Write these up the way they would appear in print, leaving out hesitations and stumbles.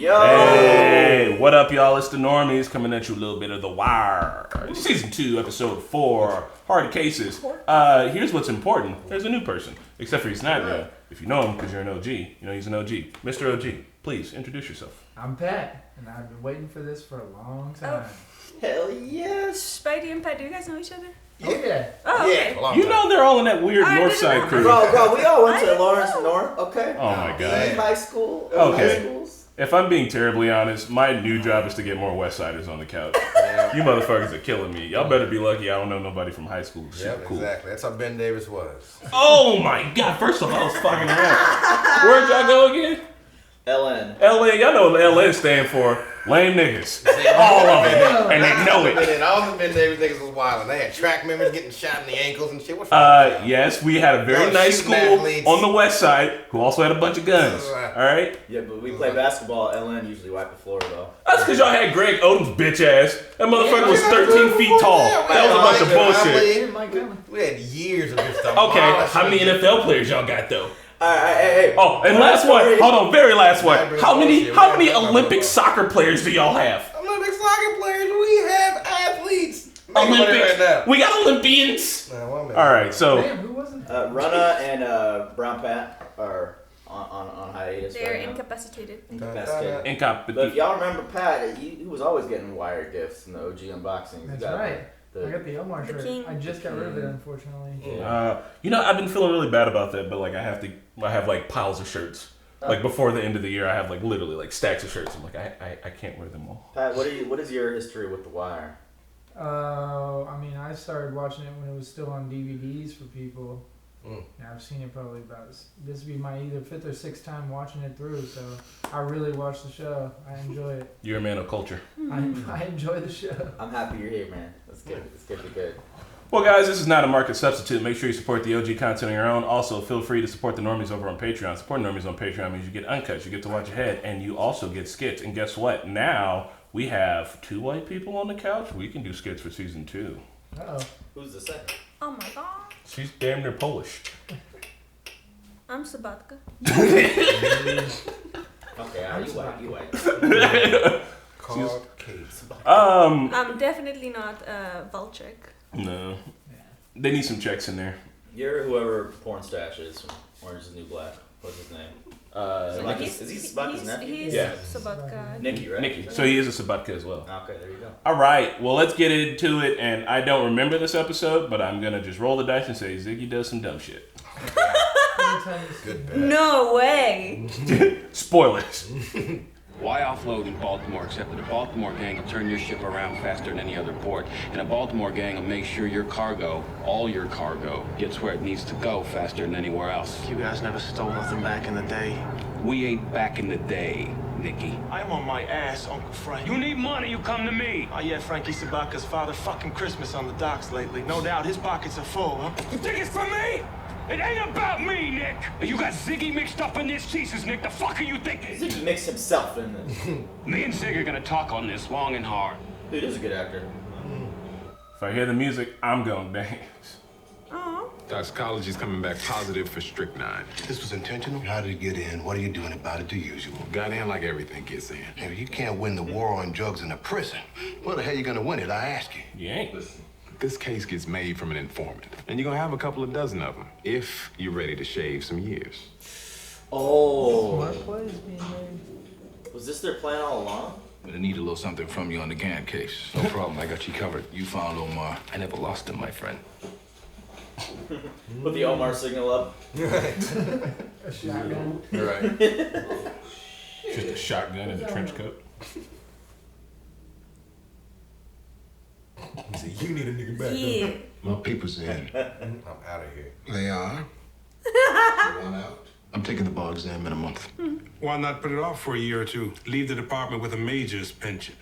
Yo! Hey, what up, y'all? It's the Normies coming at you a little bit of The Wire. Season 2, Episode 4, Hard Cases. Here's what's important. There's a new person, except for he's not new. If you know him, because you're an OG, you know he's an OG. Mr. OG, please introduce yourself. I'm Pat, and I've been waiting for this for a long time. Hell yes! Spidey and Pat, do you guys know each other? Oh, yeah. Oh, okay. Yeah. You know they're all in that weird North Side crew. Bro, we all went to Lawrence North, okay? Oh my god. High school. Okay. High schools. If I'm being terribly honest, my new job is to get more West Siders on the couch. You motherfuckers are killing me. Y'all better be lucky I don't know nobody from high school. Yep, Cool. exactly. That's how Ben Davis was. Oh my god, first of all, I was fucking around. Where'd y'all go again? LN. LN, y'all know what LN stand for. Lame niggas. All of it. And they know it. And all the Ben Davis niggas was wild. They had track members getting shot in the ankles and shit. What's Yes, we had a very nice school on the west side who also had a bunch of guns. Alright? Yeah, but we play basketball. LN usually wipe the floor though. That's because y'all had Greg Odom's bitch ass. That motherfucker was 13 feet tall. That was a bunch of bullshit. We had years of this stuff. Okay, how many NFL players y'all got though? Hey. Oh, and last one. Hold on, very last one. How many Olympic soccer players do y'all have? Olympic soccer players? We have athletes. Olympic. We got Olympians. All right, so Damn, who wasn't? Runna and Brown Pat are on hiatus. They're right now. incapacitated. Incapacitated. But if incompetent. y'all remember Pat, he was always getting wire gifts in the OG unboxings. That's right. I got the Omar The shirt. king. I just got rid of it, unfortunately. You know, I've been feeling really bad about that, but like I have like piles of shirts. Like before the end of the year, I have like literally like stacks of shirts. I'm like, I can't wear them all. Pat, what is your history with The Wire? I mean, I started watching it when it was still on DVDs for people. And I've seen it probably about this would be my either 5th or 6th time watching it through. So I really watch the show. I enjoy it. You're a man of culture. I enjoy the show. I'm happy you're here, man. Let's get it good. Well, guys, this is not a market substitute. Make sure you support the OG content on your own. Also, feel free to support the Normies over on Patreon. Supporting Normies on Patreon means you get uncut, you get to watch ahead, and you also get skits. And guess what? Now we have 2 white people on the couch. We can do skits for season 2. Uh-oh. Who's the second? Oh my god. She's damn near Polish. I'm Sabatka. Okay, you white. Called Kate. I'm definitely not Valchek. No. They need some checks in there. You're whoever Porn Stash is from Orange is the New Black. What's his name? Is he Sabaka's nephew? He's Yeah. Sabatka. Nicky, right? Nikki. So he is a Sabatka as well. Okay, there you go. All right. Well, let's get into it. And I don't remember this episode, but I'm going to just roll the dice and say Ziggy does some dumb shit. Good bet. No way. Spoilers. Why offload in Baltimore except that a Baltimore gang will turn your ship around faster than any other port, and a Baltimore gang will make sure your cargo, all your cargo, gets where it needs to go faster than anywhere else. You guys never stole nothing back in the day. We ain't back in the day, Nicky. I'm on my ass, Uncle Frank. You need money, you come to me. Oh yeah, Frankie Sabaka's father fucking Christmas on the docks lately. No doubt his pockets are full, huh? You think it's for me? It ain't about me, Nick. You got Ziggy mixed up in this Jesus, Nick. The fuck are you thinking? Ziggy mixed himself in this. Me and Zig are gonna talk on this long and hard. Dude is a good actor. If I hear the music, I'm going to dance. Oh. Toxicology's coming back positive for strychnine. This was intentional? How did it get in? What are you doing about it? The usual. Got in like everything gets in. If you can't win the war on drugs in a prison, where the hell you gonna win it, I ask you? You ain't. Listen, this case gets made from an informant, and you're gonna have a couple of dozen of them if you're ready to shave some years. Oh. Smart plays being made. Was this their plan all along? I'm gonna need a little something from you on the Gann case. No problem, I got you covered. You found Omar. I never lost him, my friend. Put the Omar signal up. A shotgun. Right. Just a shotgun and a trench coat. He said, you need a nigga back. Yeah. My papers are in. I'm out of here. They are? You want out? I'm taking the bar exam in a month. Why not put it off for a year or two? Leave the department with a major's pension.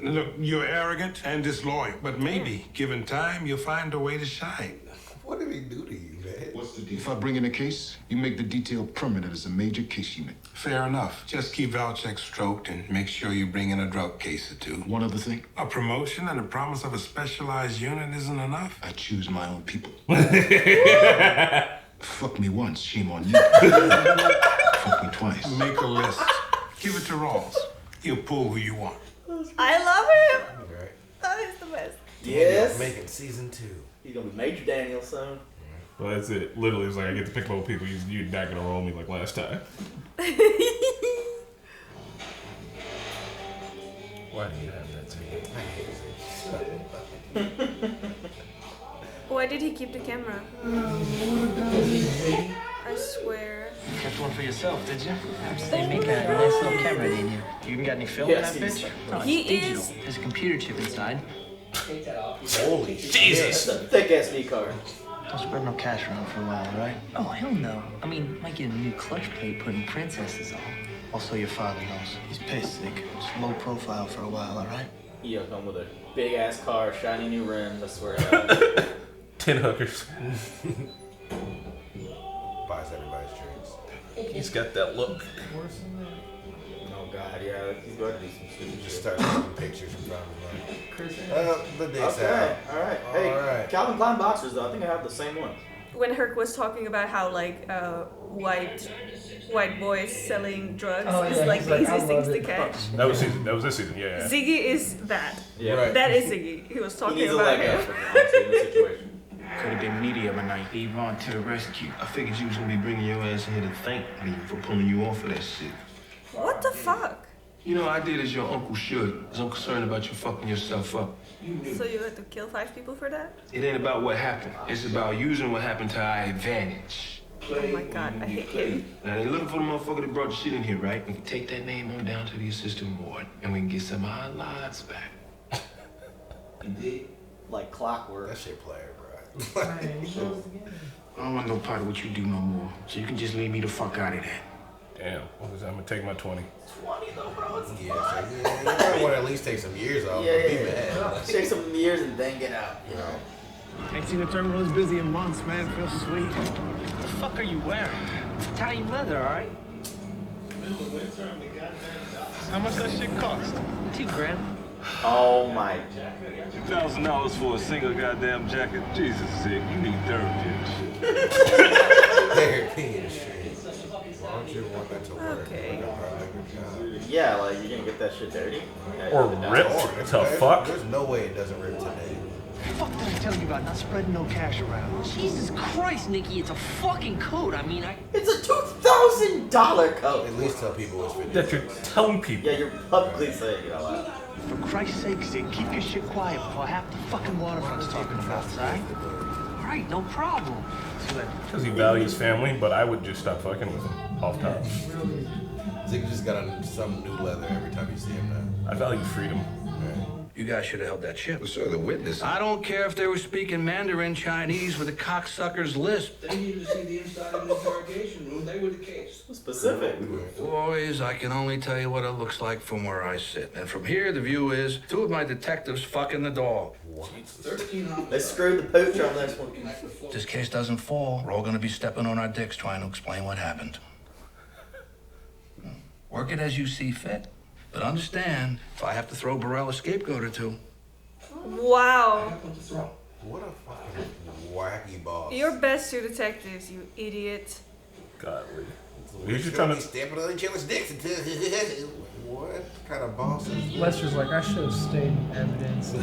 Look, you're arrogant and disloyal, but maybe, given time, you'll find a way to shine. What did he do to you, man? What's the deal? If I bring in a case, you make the detail permanent as a major case unit. Fair enough. Just keep Valchek stroked and make sure you bring in a drug case or two. One other thing, A promotion and a promise of a specialized unit isn't enough? I choose my own people. Fuck me once, shame on you. fuck me twice. Make a list. Give it to Rawls. He'll pull who you want. I love him. Right. That is the best. Yes. Making season 2. He's gonna be Major Daniel soon. Well, that's it. Literally, it's like I get to pick my own people. You're not gonna roll me like last time. Why do you have that ticket? Why did he keep the camera? I swear. You kept one for yourself, did you? They make a nice little camera, didn't you? You even got any film in that bitch? No, it's digital. There's a computer chip inside. Holy Jesus! That's a thick SD card. Don't spread no cash around for a while, all right? Oh, hell no. I mean, might get a new clutch plate put in princesses on. Also, your father knows. He's pissed, Zeke. Just low profile for a while, all right? He'll come with a big ass car, shiny new rims, I swear. 10 hookers. Buys everybody's drinks. He's got that look. Oh god, yeah, he's going to do some stupid Just shit. start taking pictures in front of him. The dicks Okay, out. alright. Hey, Alright. Calvin Klein boxers though, I think I have the same one. When Herc was talking about how like white boys selling drugs is like the easiest things to catch. That was this season, yeah. Ziggy is that. Yeah. Right. That is Ziggy. He was He talking needs a about leg him. up, honestly, in this situation. Could have been media tonight. Yvonne to the rescue. I figured you was gonna be bringing your ass here to thank me for pulling you off of that shit. What the fuck? You know, I did as your uncle should, because I'm concerned about you fucking yourself up. So you had to kill 5 people for that? It ain't about what happened. It's about using what happened to our advantage. Oh my god, I hate him. Now, they looking for the motherfucker that brought the shit in here, right? We can take that name on down to the assistant ward, and we can get some of our lives back. Indeed. Like clockwork. That shit player, bro. I don't want no part of what you do no more, so you can just leave me the fuck out of that. Damn. I'm gonna take my 20. 20 though, bro. It's Yeah, so you probably want to at least take some years off. Yeah, Be yeah, mad. yeah. Take some years and then get out, you know. Ain't seen a terminal as busy in months, man. Feels sweet. What the fuck are you wearing? Italian leather, all right? How much that shit cost? $2,000. Oh my. $2,000 for a single goddamn jacket? Jesus, Zig, you need therapy and shit. Therapy and shit. Why don't you want that to work? Okay. Yeah, like you're gonna get that shit dirty. Or ripped to fuck. There's no way it doesn't rip today. What the fuck did I tell you about not spreading no cash around? Jesus Christ, Nikki, it's a fucking coat. I mean, It's a $2,000 coat. At least tell people it's 50. That you're telling people. Yeah, you're publicly saying it out loud. For Christ's sake, Zig, keep your shit quiet before half the fucking Waterfront's talking about it, right? All right, no problem. Because he values family, but I would just stop fucking with him off top. Ziggy just got on some new leather every time you see him now. I value freedom. You guys should have held that ship. Sir, the witness. I don't care if they were speaking Mandarin Chinese with a cocksucker's lisp. They needed to see the inside of the interrogation room. They were the case. Specific. Boys, I can only tell you what it looks like from where I sit. And from here, the view is 2 of my detectives fucking the dog. They screwed the pooch on this one. If this case doesn't fall, we're all gonna be stepping on our dicks trying to explain what happened. Work it as you see fit. But understand, if I have to throw Burrell a scapegoat or two. Wow. What a fucking wacky boss. You're best 2 detectives, you idiot. Godly. We're He's just trying to. stepping on each other's dicks until. What kind of boss is this? Lester's like, I should have stayed in evidence.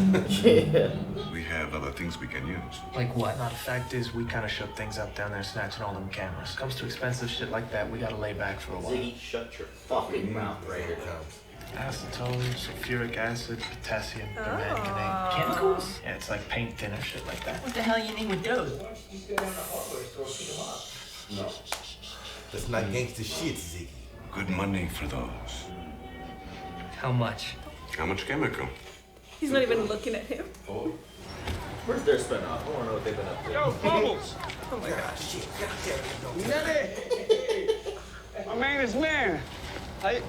Yeah. We have other things we can use. Like what? Now, the fact is, we kind of shook things up down there snatching all them cameras. Comes to expensive shit like that, we gotta lay back for a while. Ziggy, shut your fucking mouth right here. Acetone, sulfuric acid, potassium, Oh. permanganate. Chemicals? Yeah, it's like paint thinner, shit like that. What the hell you need with those? That's not gangster shit, Ziggy. Good money for those. How much? How much chemical? He's not even looking at him. Where's their spin off? I wanna know what they've been up to. Yo, Bubbles! Oh my god. Shit, goddamn. You ready? My man is man. Hey,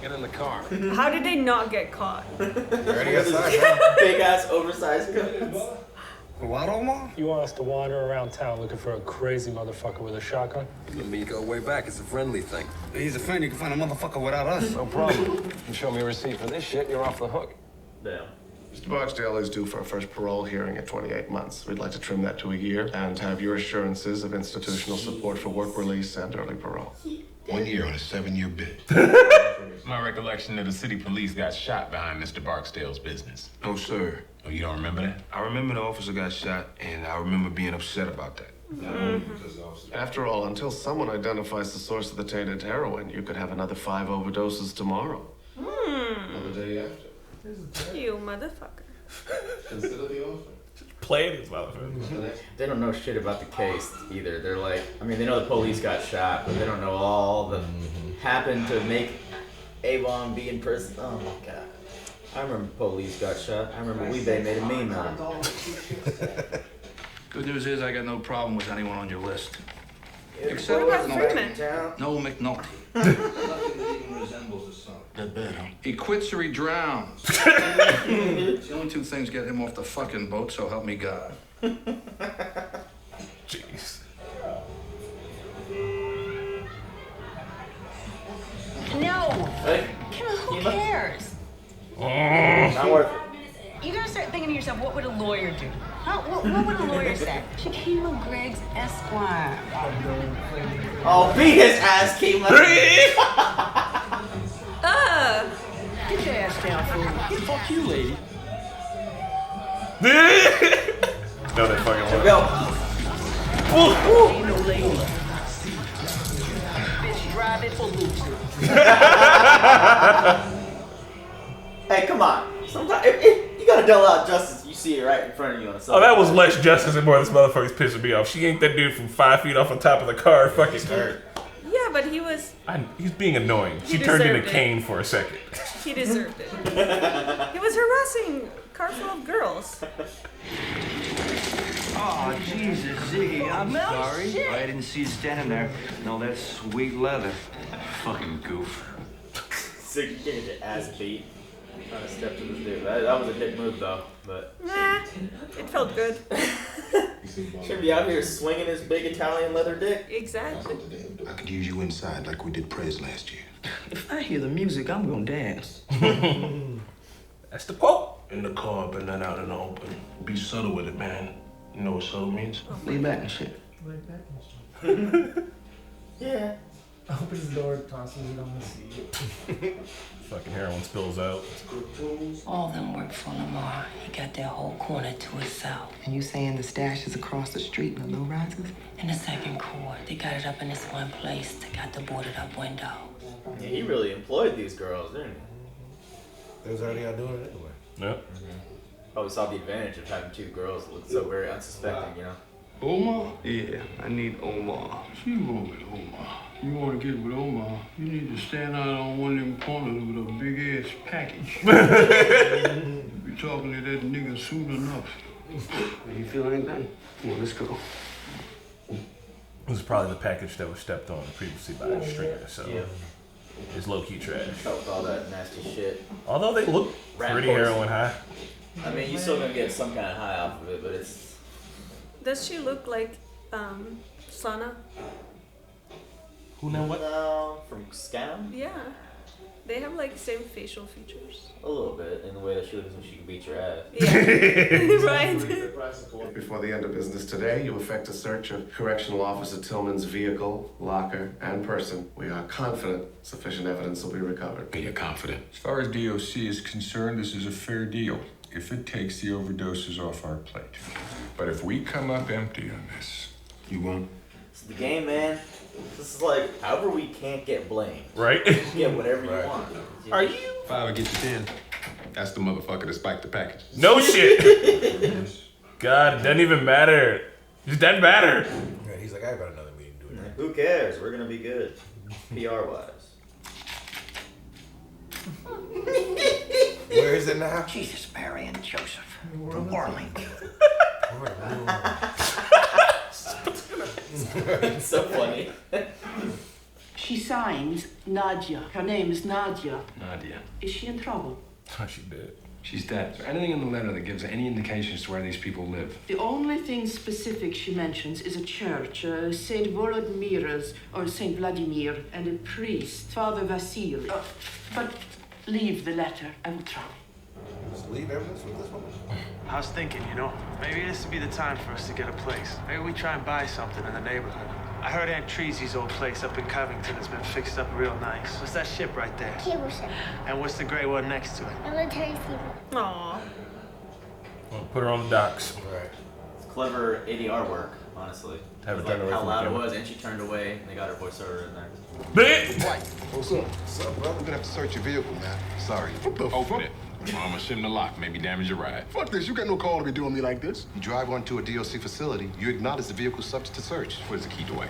Get in the car. How did they not get caught? Already outside, bro. Big ass oversized guns. what, Omar? You want us to wander around town looking for a crazy motherfucker with a shotgun? You and me go way back. It's a friendly thing. He's a friend. You can find a motherfucker without us. No problem. You show me a receipt for this shit, you're off the hook. Damn. Mr. Barksdale is due for a first parole hearing at 28 months. We'd like to trim that to a year and have your assurances of institutional support for work release and early parole. 1 year on a 7-year bid. My recollection of the city police got shot behind Mr. Barksdale's business. No, sir. Oh, you don't remember that? I remember the officer got shot, and I remember being upset about that. After all, until someone identifies the source of the tainted heroin, you could have another 5 overdoses tomorrow. The day after. You motherfucker. Consider the offer. Play these motherfuckers. They don't know shit about the case either. They're like, I mean, they know the police got shot, but they don't know all the happened to make Avon be in prison. Oh my god. I remember police got shot. I remember Weebay made a meme out of it. Good news is I got no problem with anyone on your list. What about Freeman? No McNulty. Nothing that even resembles a son. That bad, huh? He quits or he drowns. It's the only two things get him off the fucking boat, so help me God. Jeez. No. Hey, Kima, who cares? not worth it. You gotta start thinking to yourself, what would a lawyer do? Huh? What would a lawyer say? Shakima Griggs Esquire. Oh, beat his ass, Keema. Get your ass down, fool. Yeah, fuck you, lady. No, they fucking Here we won't. go. Ain't no lady. Bitch, drive it for loser. Hey, come on. Sometimes you gotta dole out justice. You see it right in front of you on the side. Oh, that was less justice and more this motherfucker's pissing me off. She ain't that dude from 5 feet off the top of the car. Fucking hurt. Yeah, but he was. He's being annoying. He She turned into deserved it. Kane for a second. He deserved it. He was harassing a car full of girls. Oh, Jesus, Ziggy, I'm sorry. shit. I didn't see you standing there. No, that's sweet leather. Fucking goof. Sick, you can't get your ass beat. Trying to step to this dude. That was a dick move though, but. Nah, it felt good. Should be out here swinging his big Italian leather dick. Exactly. I could use you inside like we did Prez last year. If I hear the music, I'm gonna dance. That's the quote. In the car, but not out in the open. Be subtle with it, man. You know what subtle means? Lay back and shit. Lay back and shit. Yeah. Opens the door, tosses it on the seat. Fucking heroin spills out. All them work for Lamar. He got that whole corner to himself. And you saying the stash is across the street in the low rises? In the second court, they got it up in this one place. They got the boarded up window. Yeah, he really employed these girls, didn't he? They was already out doing it anyway. Yep. Probably saw the advantage of having 2 girls that look so very unsuspecting, you know? Omar? Yeah, I need Omar. She roll with Omar. You want to get with Omar, you need to stand out on one of them corners with a big-ass package. Be talking to that nigga soon enough. You feel anything? Well, let's go. This is probably the package that was stepped on previously by a stringer, so Yeah. it's low-key trash. With all that nasty shit. Although they look Rat pretty poison. heroin high. I mean, you still gonna get some kind of high off of it, but it's. Does she look like Sana? Who know what? From Scam? Yeah. They have like same facial features. A little bit, in the way that she looks when she can beat your ass. Yeah. Right. Before the end of business today, you effect a search of Correctional Officer Tillman's vehicle, locker, and person. We are confident sufficient evidence will be recovered. You're confident. As far as DOC is concerned, this is a fair deal if it takes the overdoses off our plate. But if we come up empty on this, you won't. It's the game, man. This is like, however we can't get blamed. Right? You get whatever you want. Are you? 5 will get you 10. That's the motherfucker that spiked the package. No shit. God, it doesn't even matter. It doesn't matter. Yeah, he's like, I got another meeting to do it. Who cares? We're gonna be good. PR wise. Where is it now? Jesus, Mary and Joseph. From Orleans. It's so funny. She signs Nadia. Her name is Nadia. Nadia. Is she in trouble? Oh, she did. She's dead. Is there anything in the letter that gives any indications to where these people live? The only thing specific she mentions is a church, Saint Volodymyr's or Saint Vladimir, and a priest, Father Vasil. But leave the letter. I will try. Just leave evidence with this woman. I was thinking, maybe this would be the time for us to get a place. Maybe we try and buy something in the neighborhood. I heard Aunt Treasy's old place up in Covington has been fixed up real nice. What's that ship right there? Cable ship. And what's the gray one next to it? Military steamer. Aw. Well, put her on the docks. Right. It's clever ADR work, honestly. Have it Like done away how from the loud it camera. was, and she turned away, and they got her voiceover in there. White, what's up? What's up, bro? We're gonna have to search your vehicle, man. Sorry. What the Open it. Mama, shouldn't have locked. Maybe damage your ride. Fuck this. You got no call to be doing me like this. You drive onto a DLC facility, you acknowledge the vehicle subject to search. Where's the key, Dwight?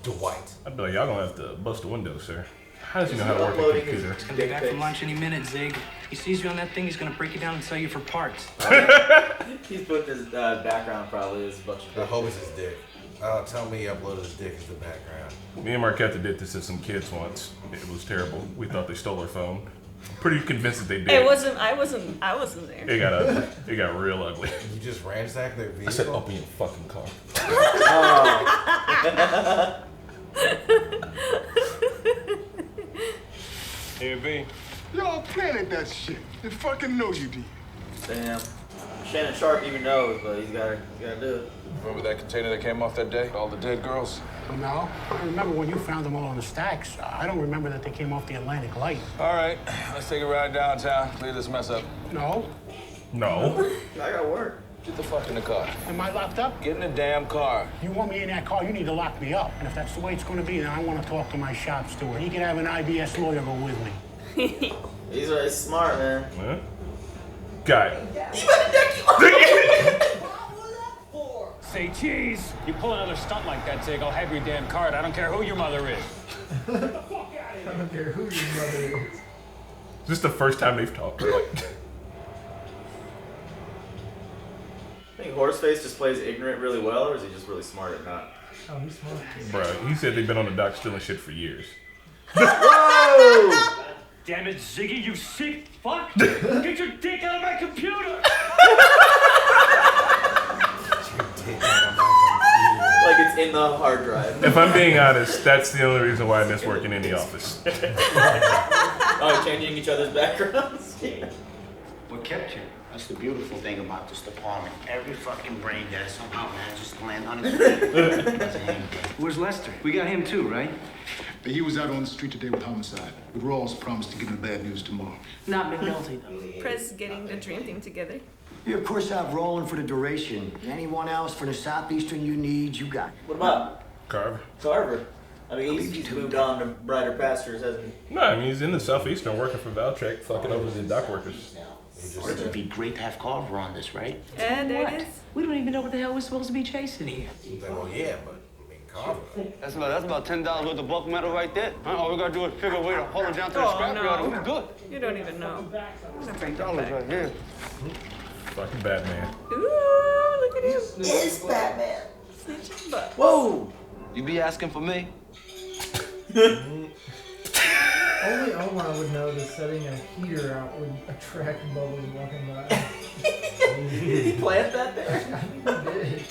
Dwight. I'd be like, y'all gonna have to bust the window, sir. How does he know how to work a computer? He's gonna be back from lunch any minute, Zig. He sees you on that thing, he's gonna break it down and sell you for parts. He's put his background probably is a bunch of. I hope it's his dick. Tell me he uploaded his dick as the background. Me and Marquetta did this to some kids once. It was terrible. We thought they stole our phone. Pretty convinced that they did. It wasn't. I wasn't there. It got ugly. It got real ugly. You just ransacked their vehicle? I said, open your fucking car. Here, B. Y'all planted that shit. You fucking know you did. Damn. Shannon Sharp even knows, but he's gotta do it. Remember that container that came off that day? All the dead girls? No. I remember when you found them all on the stacks. I don't remember that they came off the Atlantic Light. All right, let's take a ride downtown, clear this mess up. No. No. I gotta work. Get the fuck in the car. Am I locked up? Get in the damn car. You want me in that car, you need to lock me up. And if that's the way it's going to be, then I want to talk to my shop steward. He can have an IBS lawyer go with me. He's really smart, man. Huh? Guy. Say cheese. You pull another stunt like that, Zig, I'll have your damn card. I don't care who your mother is. I don't care who your mother is. This is the first time they've talked. I think Horseface just plays ignorant really well, or is he just really smart at not? Oh, he's smart. Bro, he said they've been on the dock stealing shit for years. Whoa! Damn it, Ziggy, you sick fuck! Get your dick out of my computer! Like it's in the hard drive. If I'm being honest, that's the only reason why I miss working in the office. Oh, changing each other's backgrounds? What kept you? That's the beautiful thing about this department. Every fucking brain dead somehow manages to land on his feet. That's a hang. Where's Lester? We got him too, right? But he was out on the street today with homicide. But Rawls promised to give him the bad news tomorrow. Not McNulty, though. Press getting the dream thing together. You, of course, have Roland for the duration. Anyone else for the southeastern you need, you got. What about Carver. Carver? I mean, he's moved on to brighter pastures, hasn't he? No, I mean, he's in the Southeastern working for Valtrek, fucking over the dock workers. It would be great to have Carver on this, right? And there it is. We don't even know what the hell we're supposed to be chasing here. Well, yeah, but I mean, Carver. That's about $10 worth of bulk metal right there. All we gotta do is figure a way to haul it down to the scrapyard and we're good. You don't even know. $10 right here. Fucking Batman. Ooh, look at him. It's Batman. Snitching butt. Whoa! You be asking for me? Only Omar would know that setting a heater out would attract bubbles walking by. Did he plant that there? I think he did.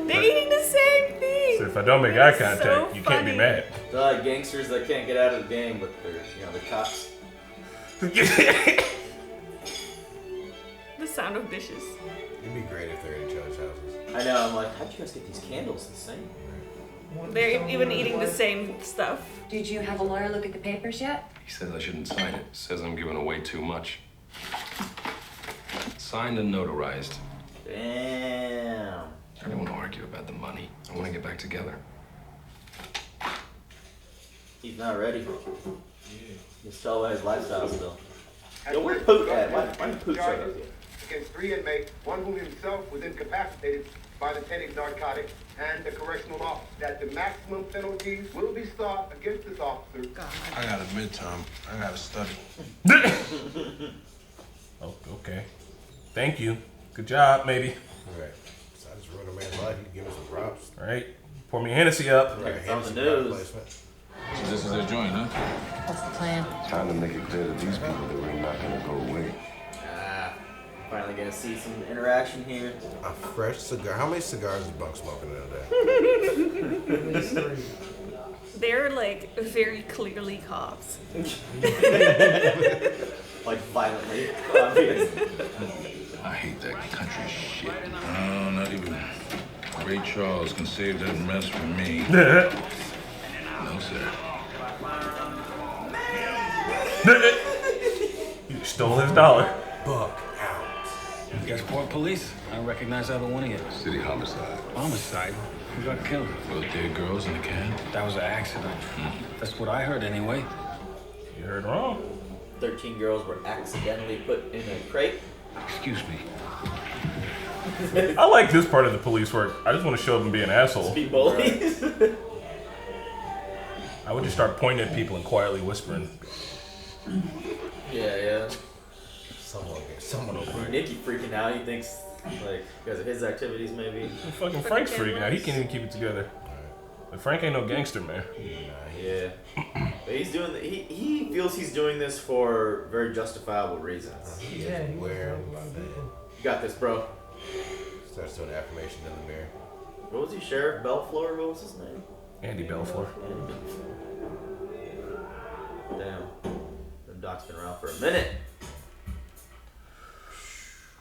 They're eating the same thing. So if I don't make eye contact, so you can't be funny. mad. They're like gangsters that can't get out of the game, but they're cops. The sound of dishes. It'd be great if they're in each other's houses. I know, I'm like, how'd you guys get these candles the same? They're even eating the same stuff. Did you have a lawyer look at the papers yet? He says I shouldn't sign it. Says I'm giving away too much. Signed and notarized. Damn. I don't want to argue about the money. I want to get back together. He's not ready. Just tell by his lifestyle still. Yo, where's Poot at? Why did Poot show up here? Against 3 inmates, one whom himself was incapacitated by the tainted narcotics, and the correctional officer, that the maximum penalties will be sought against this officer. I got a midterm. I got to study. Oh, okay. Thank you. Good job, maybe. Right. So I just ruined a man's life. You can give me some props. All right. Pour me a Hennessy up. Right, It's on the Hennessy news. placement. So this is their joint, huh? What's the plan? Time to make it clear to these people that we're not gonna go away. Finally gonna see some interaction here. A fresh cigar. How many cigars is Bunk smoking in a day? At least 3. They're like very clearly cops. Like violently obvious. I I hate that country shit. No, not even Ray Charles can save that mess from me. No, sir. You stole his dollar. Buck. You guys report police? I don't recognize either one of you. City homicide. Homicide? Who got killed? Both dead girls in the can. That was an accident. That's what I heard anyway. You heard wrong. 13 girls were accidentally put in a crate. Excuse me. I like this part of the police work. I just want to show them being assholes. Be bullies. I would just start pointing at people and quietly whispering. Yeah. Someone will break. Nicky freaking out. He thinks, like, because of his activities, maybe. Fucking Frank's freaking out. He can't even keep it together. But Frank ain't no gangster, man. Yeah. But he's doing. He feels he's doing this for very justifiable reasons. Yeah, he wear. You got this, bro. Starts doing affirmation in the mirror. What was he? Sheriff Belfleur? What was his name? Andy Belfleur. Damn. The doc's been around for a minute.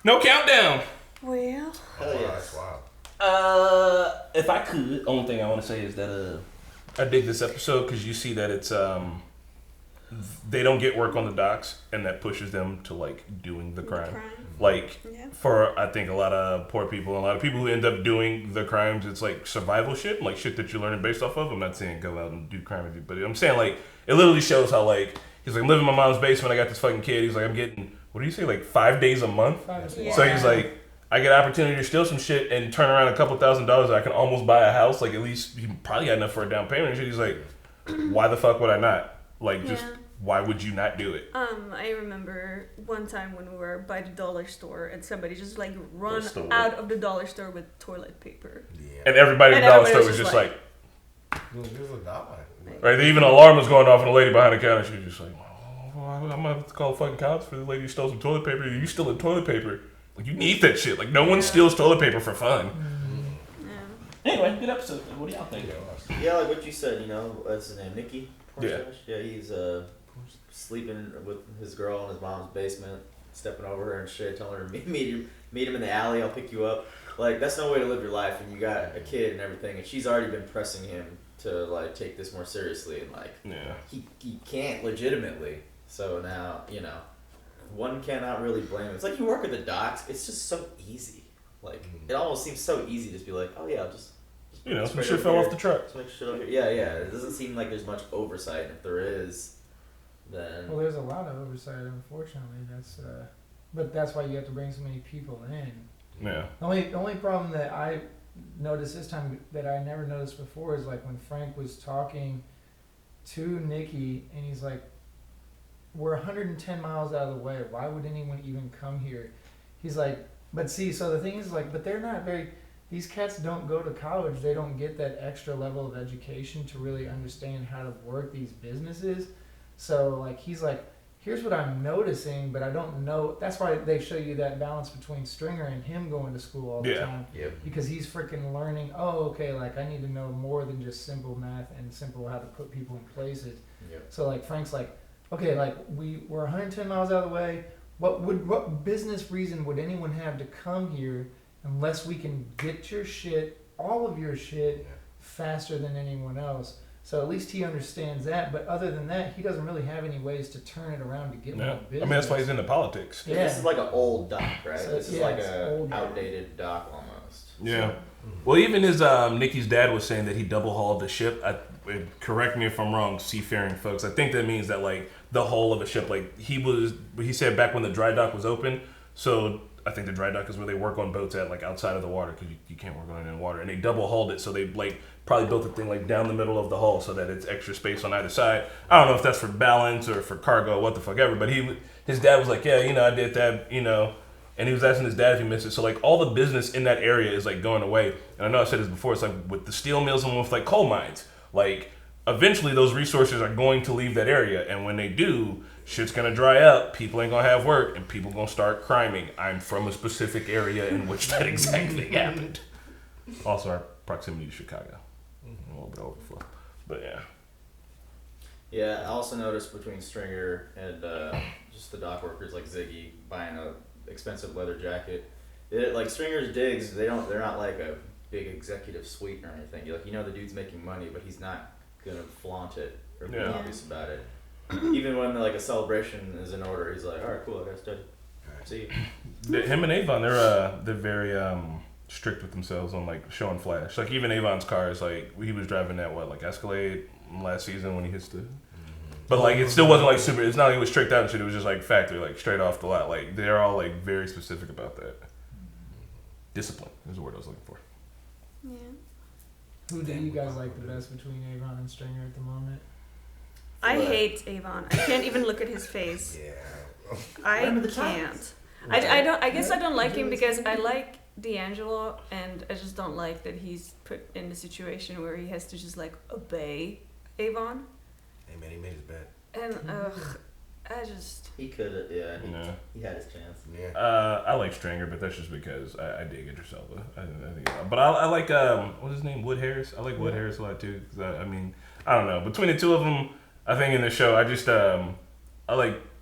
No countdown. Well. Hell yeah. That's wild. If I could, only thing I want to say is that I dig this episode because you see that it's they don't get work on the docks, and that pushes them to like doing the crime. Like for I think a lot of poor people and a lot of people who end up doing the crimes, it's like survival shit, like shit that you're learning based off of. I'm not saying go out and do crime with you, but I'm saying like it literally shows how like he's like, I'm living in my mom's basement. I got this fucking kid. He's like, I'm getting, what do you say, like 5 days a month? So he's like, I get an opportunity to steal some shit and turn around a couple $1,000s. I can almost buy a house. Like at least he probably got enough for a down payment and shit. He's like, why the fuck would I not? Like just why would you not do it? I remember one time when we were by the dollar store and somebody just like run out of the dollar store with toilet paper. Yeah. And everybody in the dollar store was just like right, even an alarm was going off and the lady behind the counter, she was just like, oh, I'm gonna have to call fucking cops for the lady who stole some toilet paper. You stealing toilet paper. Like you need that shit. Like no one steals toilet paper for fun. Anyway, good episode. What do y'all think? Yeah, like what you said, you know, what's his name? Nicky? Yeah. Yeah, he's sleeping with his girl in his mom's basement, stepping over her and shit, telling her to meet him in the alley, I'll pick you up. Like that's no way to live your life, and you got a kid and everything, and she's already been pressing him to like take this more seriously, and like he can't legitimately. So now, you know, one cannot really blame him. It's like you work at the docks, it's just so easy. Like it almost seems so easy to just be like, oh yeah, I'll just you know, some shit fell off the truck. Just make shit over here. Yeah. It doesn't seem like there's much oversight. If there is, then well, there's a lot of oversight, unfortunately. But that's why you have to bring so many people in. Yeah. The only problem that I noticed this time that I never noticed before is like when Frank was talking to Nicky and he's like, we're 110 miles out of the way. Why would anyone even come here? He's like, but see, so the thing is like, but they're not very, these cats don't go to college. They don't get that extra level of education to really understand how to work these businesses. So like, he's like, here's what I'm noticing, but I don't know. That's why they show you that balance between Stringer and him going to school all the time. Because he's freaking learning, oh, okay, like I need to know more than just simple math and simple how to put people in places. So like Frank's like, okay, like we're 110 miles out of the way. What business reason would anyone have to come here unless we can get your shit, all of your shit, faster than anyone else? So at least he understands that. But other than that, he doesn't really have any ways to turn it around to get more business. I mean, that's why he's into politics. Yeah. This is like an old dock, right? So, this is like a outdated dock almost. Yeah. So. Well, even as Nicky's dad was saying that he double hauled the ship. Correct me if I'm wrong, seafaring folks. I think that means that like the hull of a ship, like he said back when the dry dock was open. So I think the dry dock is where they work on boats at, like outside of the water, because you can't work on it in water. And they double hauled it, so they like probably built the thing like down the middle of the hull so that it's extra space on either side. I don't know if that's for balance or for cargo, what the fuck ever. But his dad was like, yeah, you know, I did that, you know. And he was asking his dad if he missed it. So like all the business in that area is like going away. And I know I said this before. It's like with the steel mills and with like coal mines, like eventually those resources are going to leave that area. And when they do, shit's gonna dry up, people ain't gonna have work, and people gonna start criming. I'm from a specific area in which that exact thing happened. Also, our proximity to Chicago. A little bit overflow. But yeah. Yeah, I also noticed between Stringer and just the dock workers like Ziggy buying a expensive leather jacket. Like Stringer's digs, they're not like a big executive suite or anything. You're like, the dude's making money, but he's not gonna flaunt it or be obvious about it. Even when like a celebration is in order, he's like, all right, cool, I gotta study. See you. Him and Avon, they're very strict with themselves on like showing flash. Like even Avon's car is like he was driving that Escalade last season when he hits the. But like it still wasn't like super. It's not like it was tricked out and shit. It was just like factory, like straight off the lot. Like they're all like very specific about that. Discipline is the word I was looking for. Yeah. Who do you guys like the best between Avon and Stringer at the moment? I hate Avon. I can't even look at his face. Yeah. I can't. I don't. I guess I don't like him because I like D'Angelo, and I just don't like that he's put in the situation where he has to just like obey Avon. Hey man, he made his bed. And I just. He could have. Yeah. He had his chance. Yeah. I like Stringer, but that's just because I dig Idris Elba. I think, but I like what's his name, Wood Harris. I like Wood Harris a lot too. Cause I mean, I don't know. Between the two of them, I think in the show, I just I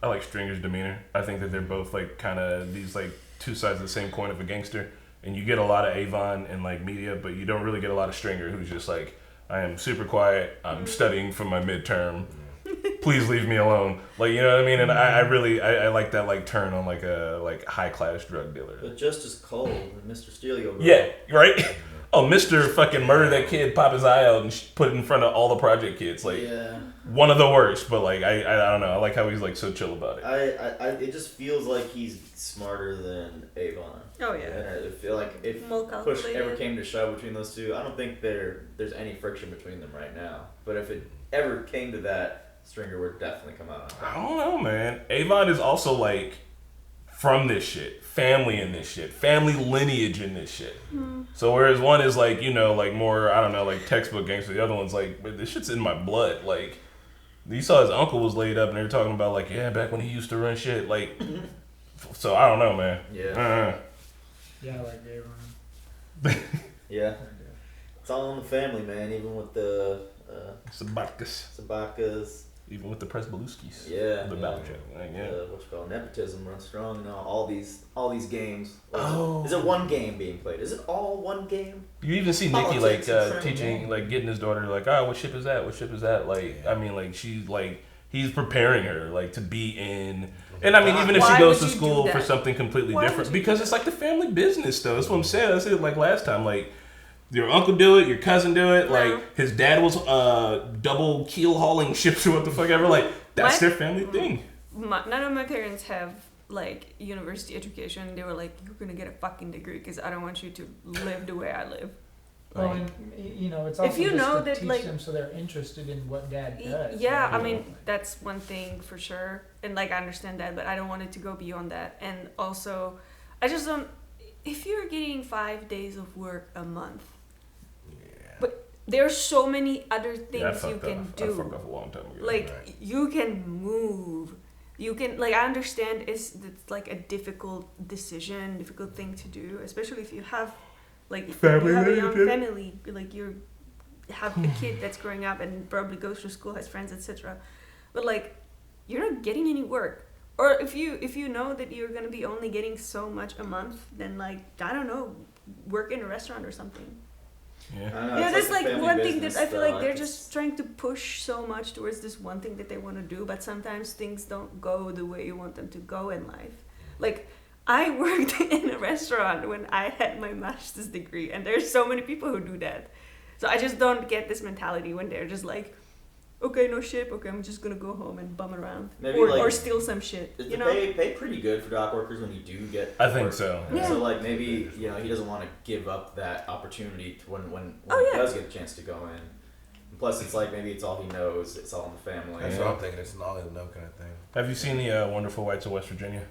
like Stringer's demeanor. I think that they're both like kind of these like two sides of the same coin of a gangster. And you get a lot of Avon in like media, but you don't really get a lot of Stringer, who's just like, I am super quiet. I'm studying for my midterm. Please leave me alone. Like, you know what I mean? And I really like that like turn on like a like high class drug dealer. But just as cold, Mr. Steelio. Yeah, right. Oh, Mr. fucking murder that kid, pop his eye out, and put it in front of all the project kids. Like, one of the worst. But like, I don't know. I like how he's like so chill about it. It just feels like he's smarter than Avon. Oh yeah. And I feel like if push ever came to shove between those two, I don't think there's any friction between them right now. But if it ever came to that, Stringer would definitely come out on top. I don't know, man. Avon is also like from this shit, family in this shit, family lineage in this shit. So whereas one is like, like more, I don't know, like textbook gangster, the other one's like, but this shit's in my blood. Like, you saw his uncle was laid up and they were talking about like, yeah, back when he used to run shit. Like, so I don't know, man. Yeah. Yeah, I like Avon. Yeah. It's all in the family, man, even with the Sabakas. Even with the Presbaluskis. Yeah. The Belichick. Like, what's called nepotism runs strong. All these games. Is it one game being played? Is it all one game? You even see Nikki like teaching, like getting his daughter like, what ship is that? What ship is that? Like, I mean, like she's like, he's preparing her like to be in. And I mean, even if she goes to school for something completely different, because it's like the family business though. That's what I'm saying. I said it like last time, like. Your uncle do it, your cousin do it. Like his dad was double keel hauling ships or what the fuck ever. Like that's their family thing. None of my parents have like university education. They were like, "You're gonna get a fucking degree because I don't want you to live the way I live." Well, and it's also if you just know to that teach like them so they're interested in what dad does. Yeah, I mean that's one thing for sure, and like I understand that, but I don't want it to go beyond that. And also, I just don't. If you're getting 5 days of work a month. But there's so many other things you can do. I fucked off a long time ago. Like you can move. You can like I understand it's like a difficult decision, difficult thing to do, especially if you have like if you have a young family, like you have a kid that's growing up and probably goes to school, has friends, etc. But like you're not getting any work. Or if you know that you're gonna be only getting so much a month, then like I don't know, work in a restaurant or something. Yeah, there's like one thing that I feel like they're just trying to push so much towards this one thing that they want to do, but sometimes things don't go the way you want them to go in life. Like I worked in a restaurant when I had my master's degree, and there's so many people who do that. So I just don't get this mentality when they're just like, okay, no shit, okay, I'm just gonna go home and bum around. Maybe or steal some shit. Is the pay pretty good for dock workers when you do get I think work? so. Yeah. So like maybe he doesn't want to give up that opportunity to when he does get a chance to go in. And plus it's like maybe it's all he knows, it's all in the family. That's what I'm thinking, it's an all in know kind of thing. Have you seen the Wonderful Whites of West Virginia?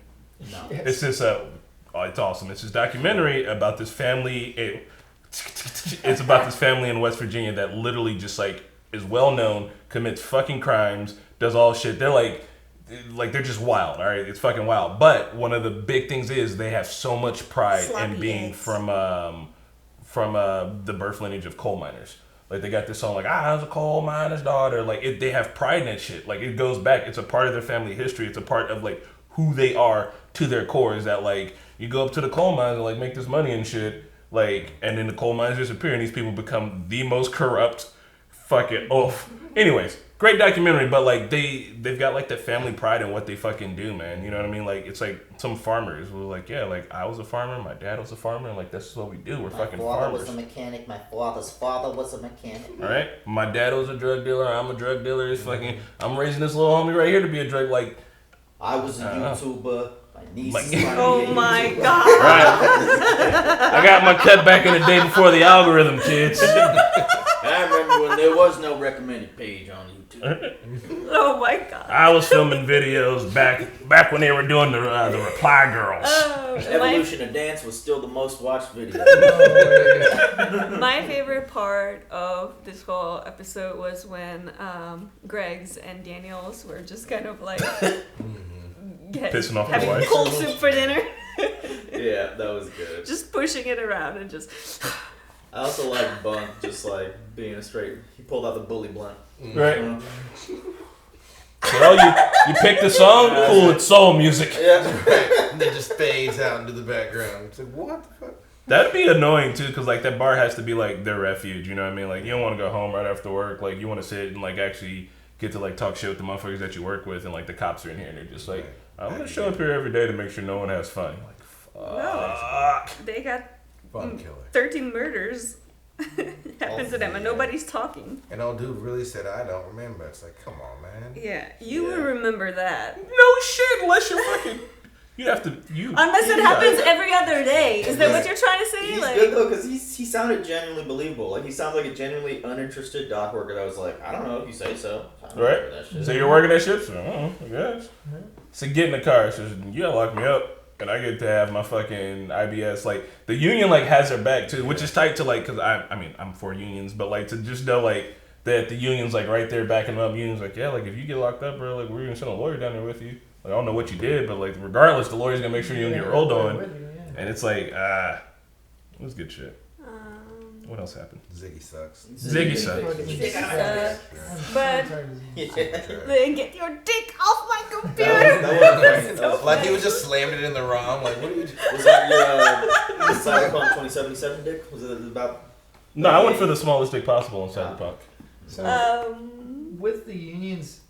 No. It's this it's awesome. It's this documentary about this family it's about this family in West Virginia that literally just like is well known, commits fucking crimes, does all shit. They're like they're just wild, all right? It's fucking wild. But one of the big things is they have so much pride in being from the birth lineage of coal miners. Like they got this song like I was a coal miner's daughter. Like they have pride in that shit. Like it goes back. It's a part of their family history. It's a part of like who they are to their core. Is that like you go up to the coal mines and like make this money and shit, like, and then the coal mines disappear and these people become the most corrupt fucking off. Anyways, great documentary, but like they've got like that family pride in what they fucking do, man. You know what I mean? Like it's like some farmers were like, yeah, like I was a farmer, my dad was a farmer, and like that's what we do. We're fucking farmers. My father was a mechanic. My father's father was a mechanic. All right, my dad was a drug dealer. I'm a drug dealer. It's fucking. I'm raising this little homie right here to be a drug. Like I was a YouTuber. My niece. Oh my god! Right. I got my cut back in the day before the algorithm, kids. I remember when there was no recommended page on YouTube. Oh my god! I was filming videos back when they were doing the Reply Girls. Evolution of Dance was still the most watched video. My favorite part of this whole episode was when Greg's and Daniel's were just kind of like pissing off having the wife. cold soup for dinner. Yeah, that was good. Just pushing it around and just. I also like Bunk, just like being a straight. He pulled out the bully blunt. Right. Well, you picked the song. Cool, it's soul music. Yeah, right. And it just fades out into the background. It's like, what the fuck? That'd be annoying too, cause like that bar has to be like their refuge. You know what I mean? Like you don't want to go home right after work. Like you want to sit and like actually get to like talk shit with the motherfuckers that you work with, and like the cops are in here and they're just like, I'm gonna show up here every day to make sure no one has fun. Like, fuck. No, they got Fun killer. 13 murders happened to them, and nobody's talking. And old dude really said, I don't remember. It's like, come on, man. Yeah, you would remember that. No shit, unless you're fucking. You have to. Unless it happens every other day. Is that what you're trying to say? He's like, good though, because he sounded genuinely believable. Like he sounds like a genuinely uninterested dock worker that was like, I don't know if you say so. Right? So you're working that shit? So, I don't know, I guess. So get in the car. Says, you gotta lock me up. And I get to have my fucking IBS. Like, the union, like, has their back, too. Which is tight to, like, because I mean, I'm for unions. But, like, to just know, like, that the union's, like, right there backing them up. Union's like, yeah, like, if you get locked up, bro, like, we're going to send a lawyer down there with you. Like, I don't know what you did. But, like, regardless, the lawyer's going to make sure you don't get rolled on. And it's like, it was good shit. What else happened? Ziggy sucks. Ziggy sucks. Ziggy sucks. But then get your dick off my computer. Like he was just slamming it in the ROM. Like, what are you doing? Was that your Cyberpunk 2077 dick? Was it about? No, I went for the smallest dick possible in Cyberpunk. So, with the unions,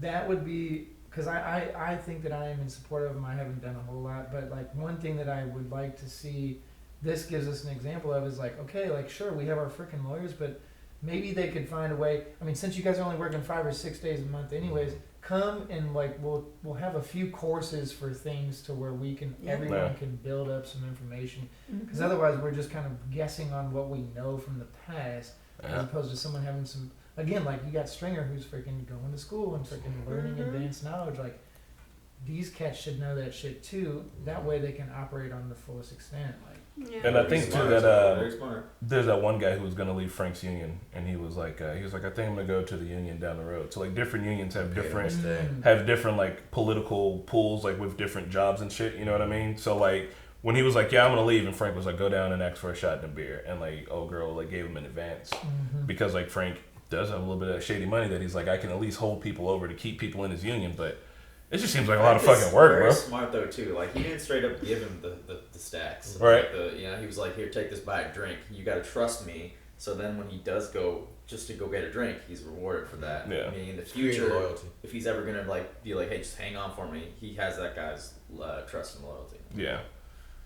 that would be, because I think that I am in support of them. I haven't done a whole lot, but like one thing that I would like to see, this gives us an example of, is like, okay, like sure, we have our freaking lawyers, but maybe they could find a way. I mean, since you guys are only working 5 or 6 days a month anyways, come and like we'll have a few courses for things to where we can everyone can build up some information, because otherwise we're just kind of guessing on what we know from the past, as opposed to someone having some, again, like you got Stringer who's freaking going to school and freaking learning advanced knowledge. Like these cats should know that shit too, that way they can operate on the fullest extent. Like, and I think too that there's that one guy who was gonna leave Frank's union, and he was like, I think I'm gonna go to the union down the road. So like different unions have different like political pools, like with different jobs and shit. You know what I mean? So like when he was like, yeah, I'm gonna leave, and Frank was like, go down and ask for a shot and a beer, and like old girl like gave him an advance because like Frank does have a little bit of shady money that he's like, I can at least hold people over to keep people in his union, but. It just seems like a lot of fucking work, bro. Smart though too. Like he didn't straight up give him the stacks. Right. Like he was like, here, take this, buy a drink. You got to trust me. So then when he does go just to go get a drink, he's rewarded for that. Yeah. Meaning in the future, if he's ever gonna like be like, hey, just hang on for me, he has that guy's trust and loyalty. Yeah.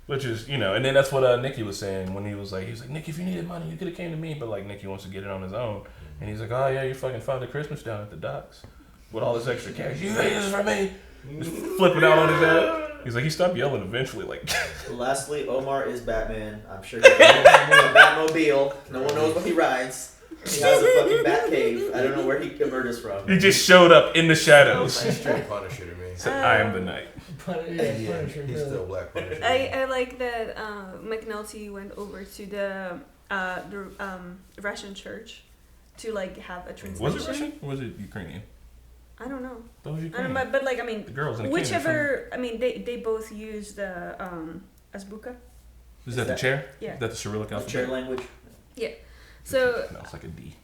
Which is, and then that's what Nicky was saying when he was like, Nicky, if you needed money, you could have came to me, but like Nicky wants to get it on his own, and he's like, oh yeah, your fucking Father Christmas down at the docks. With all this extra cash, you made this for me. Just flipping out on his head. He's like, he stopped yelling eventually. Like, lastly, Omar is Batman. I'm sure he's a Batmobile. No one knows what he rides. He has a fucking Bat cave. I don't know where he emerges from. He just showed up in the shadows. He's straight Punisher to me. Said, I am the night. Punisher, he's still Black Punisher. I like that McNulty went over to the Russian church to like have a translation. Was it Russian or was it Ukrainian? I don't know. That was I don't know, but like, I mean, the girls in whichever. I mean, they both use the azbuka. Is that the chair? Yeah. Is that the Cyrillic alphabet? Chair language. Yeah. So. No, it's like a D.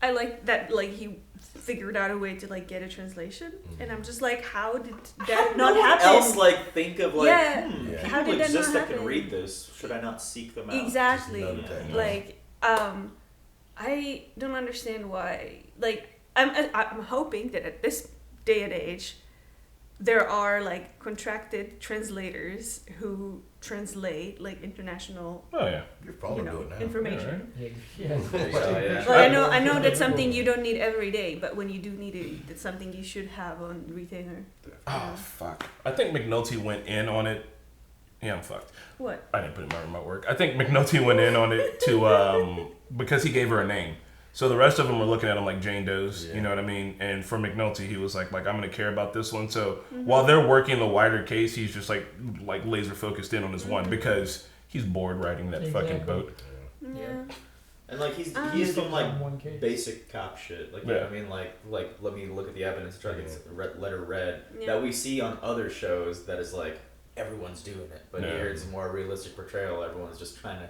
I like that like he figured out a way to like get a translation, and I'm just like, how did that not happen? Else like think of like, how people did that exist not that happen? can read this. Should I not seek them out? Exactly. Like, I don't understand why. Like, I'm hoping that at this day and age, there are like contracted translators who translate like international, information. Well, I know that's something you don't need every day, but when you do need it, it's something you should have on retainer. Oh fuck! I think McNulty went in on it. Yeah, I'm fucked. What? I didn't put it in my remote work. I think McNulty went in on it to because he gave her a name. So the rest of them were looking at him like Jane Does, you know what I mean? And for McNulty, he was like I'm gonna care about this one. So while they're working the wider case, he's just like laser focused in on his one because he's bored writing that fucking boat. Yeah. And like he's doing like basic cop shit, like you know what I mean, like let me look at the evidence, try to get letter read that we see on other shows that is like everyone's doing it, but here it's a more realistic portrayal. Everyone's just trying to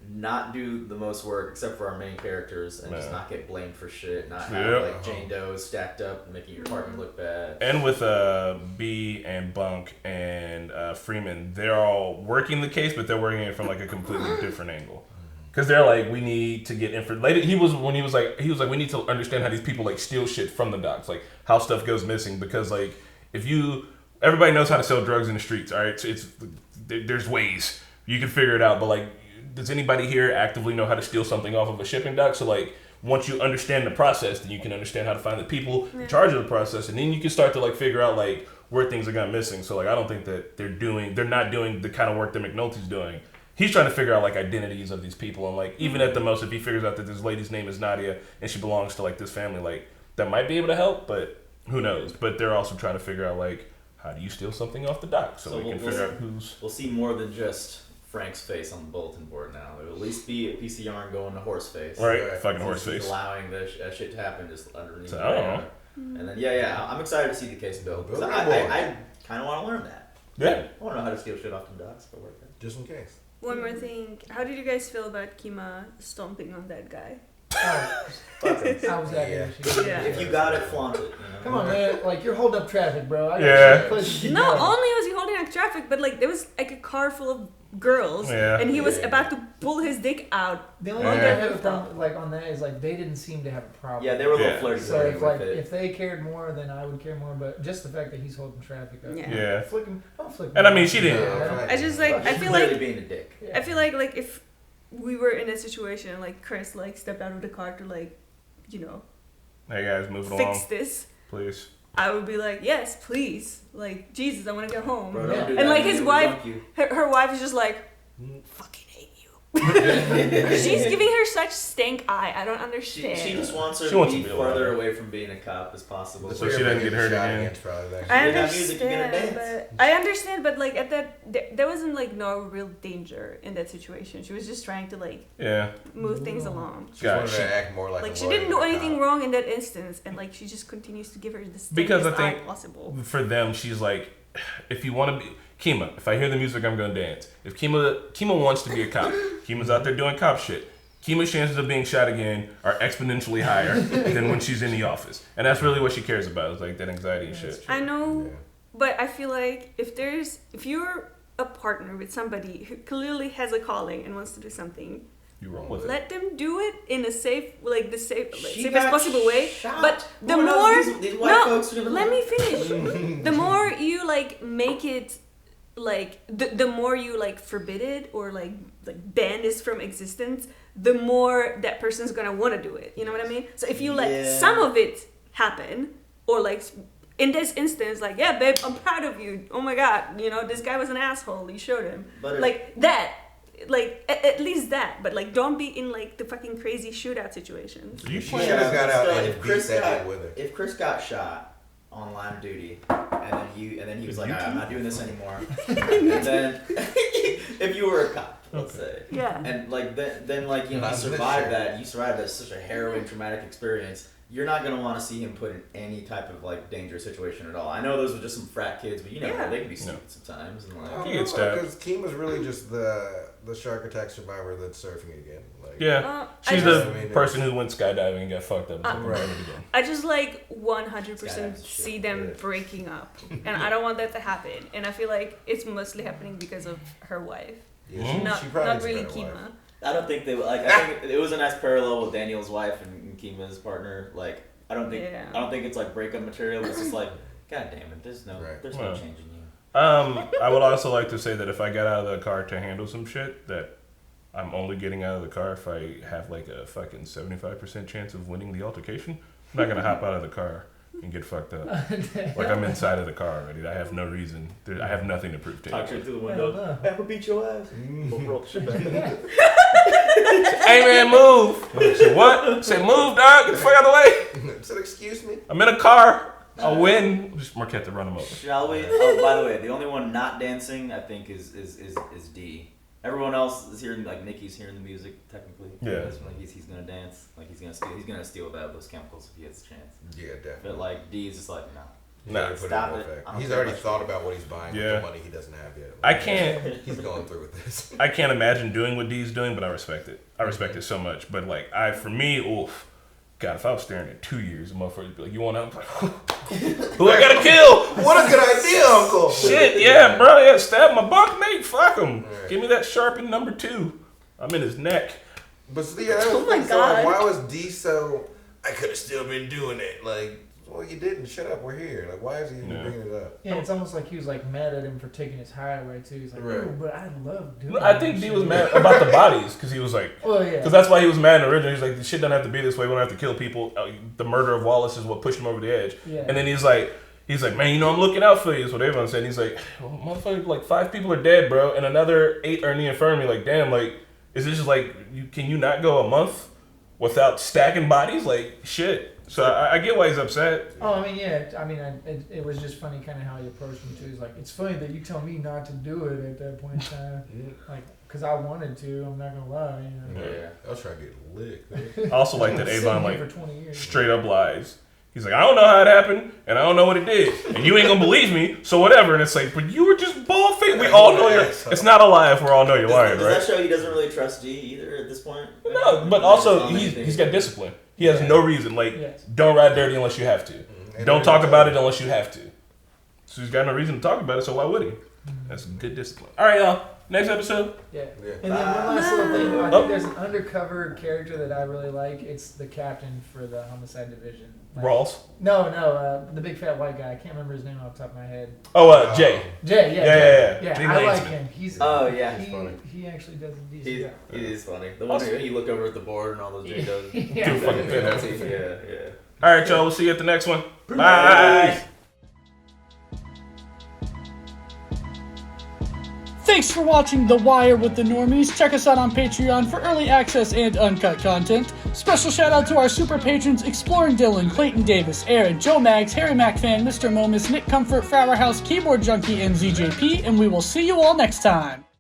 not do the most work except for our main characters and just not get blamed for shit, not have like Jane Doe stacked up and making your apartment look bad. And with B and Bunk and Freeman, they're all working the case, but they're working it from like a completely different angle. Because they're like, we need to get information. He was like, we need to understand how these people like steal shit from the docks, like how stuff goes missing. Because like, everybody knows how to sell drugs in the streets, all right? There's ways you can figure it out, but like, does anybody here actively know how to steal something off of a shipping dock? So like, once you understand the process, then you can understand how to find the people in charge of the process, and then you can start to like figure out like where things are gone missing. So like, I don't think that they're not doing the kind of work that McNulty's doing. He's trying to figure out like identities of these people, and like even at the most, if he figures out that this lady's name is Nadia and she belongs to like this family, like that might be able to help, but who knows? But they're also trying to figure out like, how do you steal something off the dock so we can figure out who's. We'll see more than just Frank's face on the bulletin board now. There will at least be a piece of yarn going to Horseface. Right, fucking Horseface. Allowing the shit to happen just underneath. So, I don't know. And then I'm excited to see the case build. Because I kind of want to learn that. Yeah. I want to know how to steal shit off the docks for work. Just in case. One more thing. How did you guys feel about Kima stomping on that guy? I was If you got it, flaunt it. You know? Come on, man! Like you're holding up traffic, bro. Not only was he holding up traffic, but like there was like a car full of girls, and he was about to pull his dick out. The only thing I have a problem like on that is like they didn't seem to have a problem. Yeah, they were a little flirty. So if they cared more, then I would care more. But just the fact that he's holding traffic up, don't flick him. And I mean, she didn't. I just like I feel like being a dick. I feel like if we were in a situation and like Chris like stepped out of the car to like, you know, hey guys, move it fix along, this, please. I would be like, yes, please. Like, Jesus, I want to get home. Bro, don't do and that, like man. his It'll wife, dunk you. her wife is just like, fucking hate you. She's giving her such stank eye. I don't understand. She just wants her to be farther away from being a cop as possible. So she doesn't get hurt again. I understand, but like at that, there wasn't like no real danger in that situation. She was just trying to like move things along. She wanted to act more like she didn't do anything wrong in that instance, and like she just continues to give her the because I eye think possible. For them, she's like, if you want to be Kima, if I hear the music, I'm gonna dance. If Kima wants to be a cop, Kima's out there doing cop shit. Kima's chances of being shot again are exponentially higher than when she's in the office, and that's really what she cares about, is like that anxiety and shit. I know, but I feel like if you're a partner with somebody who clearly has a calling and wants to do something, you wrong with let them do it in a safest possible way. But the let me finish. The more you like make it like the more you like forbid it or like ban this from existence, the more that person's gonna want to do it. You know what I mean? So if you let some of it happen, or like in this instance, like, yeah, babe, I'm proud of you. Oh my God, you know, this guy was an asshole. You showed him. But like that. Like at least that, but like don't be in like the fucking crazy shootout situations. You should have got out and beat that head with her. If Chris got shot on line of duty, and then he was like, I'm not doing this anymore. And then if you were a cop, let's say, and like then like you know you survived that such a harrowing, traumatic experience. You're not gonna want to see him put in any type of like dangerous situation at all. I know those were just some frat kids, but you know they can be stupid sometimes. And like because Kima's really just the shark attack survivor that's surfing again. Like Yeah, she's the person who went skydiving and got fucked up. I just like 100% see them breaking up, and I don't want that to happen. And I feel like it's mostly happening because of her wife, not really Kima. I don't think they like. I think it was a nice parallel with Daniel's wife and Kima's partner. Like, I don't think it's like breakup material. It's just like, God damn it, there's no changing you. I would also like to say that if I got out of the car to handle some shit, that I'm only getting out of the car if I have like a fucking 75% chance of winning the altercation. I'm not gonna hop out of the car and get fucked up. Like, I'm inside of the car already. I have no reason. I have nothing to prove to you. Talk through the window. I'm gonna beat your ass. Roll the shit back. Hey man, move. Say what? Say move, dog. Get the fuck out of the way. Said excuse me. I'm in a car. I'll win. Just Marquette to run him over. Shall we? Oh, by the way, the only one not dancing, I think, is D. Everyone else is hearing, like, Nikki's hearing the music technically. Yeah. Like he's gonna dance. Like he's gonna steal those chemicals if he has a chance. Yeah, definitely. But like D's just like Nah, stop it. He's already thought about what he's buying with the money he doesn't have yet. I can't. He's going through with this. I can't imagine doing what D's doing, but I respect it. I respect it so much. But like, for me, oof. God, if I was staring at 2 years, motherfucker would be like, you want out? Who I gotta kill? What a good idea, Uncle. Shit, yeah, bro. Yeah, stab my bunkmate. Fuck him. Right. Give me that sharpened number 2. I'm in his neck. But yeah, that was the thing. So, like, why was D so, I could have still been doing it? Like, well, you didn't. Shut up. We're here. Like, why is he even bringing it up? Yeah, it's almost like he was like mad at him for taking his high away too. He's like, oh, but I love doing. I think D was mad about the bodies because he was like, well, yeah, because that's why he was mad originally. He's like, the shit doesn't have to be this way. We don't have to kill people. The murder of Wallace is what pushed him over the edge. Yeah. And then he's like, man, you know, I'm looking out for you. Is what everyone said. And he's like, well, motherfucker, like 5 people are dead, bro, and another 8 are in the infirmary. Like, damn, like, is this just like, can you not go a month without stacking bodies? Like, shit. So I get why he's upset. Oh, I mean, yeah. I mean, it was just funny kind of how he approached him too. He's like, it's funny that you tell me not to do it at that point in time. Like, because I wanted to. I'm not gonna lie. You know? Yeah, I was trying to get licked. I also like that Avon like straight up lies. He's like, I don't know how it happened, and I don't know what it did, and you ain't gonna believe me, so whatever. And it's like, but you were just bald-faced. We all know you're. It's not a lie if we all know you're lying, right? Does that show he doesn't really trust D either at this point? No, but also he's got discipline. He has no reason. Like, don't ride dirty unless you have to. Don't talk about it unless you have to. So he's got no reason to talk about it. So why would he? That's good discipline. All right, y'all. Next episode. Yeah. And then one last little thing. I think there's an undercover character that I really like. It's the captain for the homicide division. Like, Rawls? No, the big fat white guy. I can't remember his name off the top of my head. Oh, Jay. Jay, yeah. I like him. He's funny. He actually does a decent job. He is funny. The one where you look over at the board and all those videos. Do fucking penalties. Yeah. All right, y'all. We'll see you at the next one. Bye. Thanks for watching The Wire with the Normies. Check us out on Patreon for early access and uncut content. Special shout out to our super patrons Exploring Dylan, Clayton Davis, Aaron, Joe Maggs, Harry MacFan, Mr. Momus, Nick Comfort, Flower House, Keyboard Junkie, and ZJP, and we will see you all next time.